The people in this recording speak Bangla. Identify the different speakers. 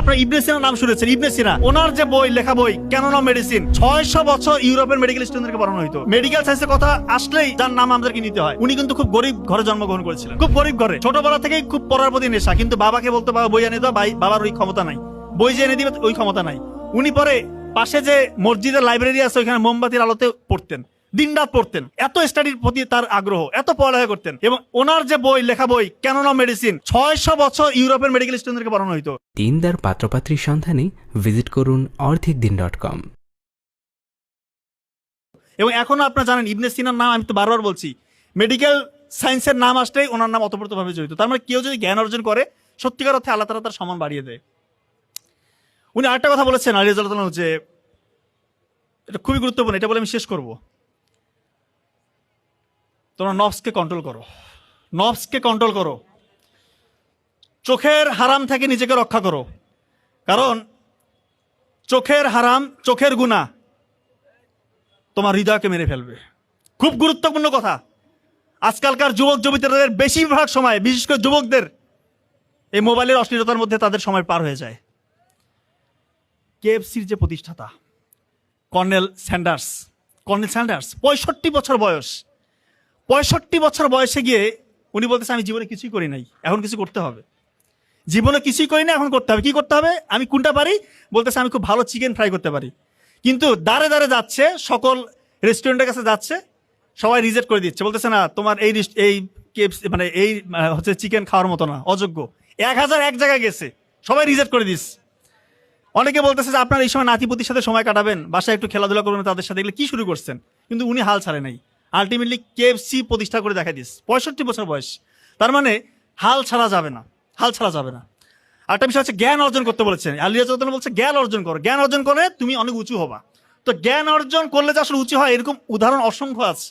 Speaker 1: আপনার ইবনে সিনার নাম শুনেছেন? ইবনে সিনা ওনার যে বই, লেখা বই ক্যানন অফ মেডিসিন, 600 বছর ইউরোপের মেডিকেল স্টুডেন্টদেরকে পড়ানো হইতো। মেডিকেল সায়েন্সের কথা আসলেই যার নাম আমাদেরকে নিতে হয়। উনি কিন্তু খুব গরিব ঘরে জন্মগ্রহণ করেছিলেন, খুব গরিব ঘরে, ছোটবেলা থেকেই খুব পড়ার প্রতি নেশা। কিন্তু বাবাকে বলতো বাবা বই এনে দাও, বাবার ওই ক্ষমতা নাই, বই যে এনে দিবে ওই ক্ষমতা নাই। উনি পরে পাশে যে মসজিদের লাইব্রেরি আছে ওইখানে মোমবাতির আলোতে পড়তেন, দিনরাত পড়তেন। এত স্টাডির প্রতি তার আগ্রহ, এত পড়ালেখা করতেন। এবং ওনার যে বই, লেখা বই ক্যানন অফ মেডিসিন, 600 বছর ইউরোপের মেডিকেল স্টুডেন্টদেরকে পড়ানো হইতো।
Speaker 2: দিনদার পাত্রপাত্রীর সন্ধানে ভিজিট করুন অর্ধেকদিন.com।
Speaker 1: এবং এখনো আপনারা জানেন ইবনে সিনার নাম, আমি তো বারবার বলছি, মেডিকেল সায়েন্সের নাম আসলেই ওনার নাম অতপ্রতভাবে জড়িত। তার মানে কেউ যদি জ্ঞান অর্জন করে সত্যিকার অর্থে আল্লাহ তাআলা তার সম্মান বাড়িয়ে দেয়। উনি আরেকটা কথা বলেছেন আলী রাদিয়াল্লাহু তাআলা, যে এটা খুবই গুরুত্বপূর্ণ, এটা বলে আমি শেষ করব। তোমরা নফসকে কন্ট্রোল করো, নফসকে কন্ট্রোল করো, চোখের হারাম থেকে নিজেকে রক্ষা করো। কারণ চোখের হারাম, চোখের গুনাহ তোমার হৃদয়কে মেরে ফেলবে। খুব গুরুত্বপূর্ণ কথা। আজকালকার যুবক যুবতীদের বেশিরভাগ সময়, বিশেষ করে যুবকদের, এই মোবাইলের অশ্লীলতার মধ্যে তাদের সময় পার হয়ে যায়। কেএফসির যে প্রতিষ্ঠাতা কর্নেল স্যান্ডার্স, 65 বছর বয়স, 65 বছর বয়সে গিয়ে উনি বলতেছে আমি জীবনে কিছুই করি নাই, এখন কিছু করতে হবে। জীবনে কিছুই করি না, এখন করতে হবে। কি করতে হবে? আমি কোনটা পারি? বলতেছে আমি খুব ভালো চিকেন ফ্রাই করতে পারি। কিন্তু দাঁড়ে দাঁড়ে যাচ্ছে, সকল রেস্টুরেন্টের কাছে যাচ্ছে, সবাই রিজেক্ট করে দিচ্ছে, বলতেছে না তোমার এই কেএফসি মানে এই হচ্ছে চিকেন খাওয়ার মতো না, অযোগ্য। 1001 জায়গায় গেছে, সবাই রিজেক্ট করে দিচ্ছে। অনেকে বলতেছে যে আপনার এই সময় নাতিপুতির সাথে সময় কাটাবেন, বাসায় একটু খেলাধুলা করবেন তাদের সাথে, এগুলো কি শুরু করছেন? কিন্তু উনি হাল ছাড়ে নাই, আলটিমেটলি কেএফসি প্রতিষ্ঠা করে দেখা দিস, 65 বছর বয়স। তার মানে হাল ছাড়া যাবে না, হাল ছাড়া যাবে না। আরেকটা বিষয় হচ্ছে জ্ঞান অর্জন করতে বলেছেন। আলী রাদিয়াল্লাহু তাআলা বলছে জ্ঞান অর্জন করো, জ্ঞান অর্জন করে তুমি অনেক উঁচু হবা। তো জ্ঞান অর্জন করলে যে আসলে উঁচু হয় এরকম উদাহরণ অসংখ্য আছে।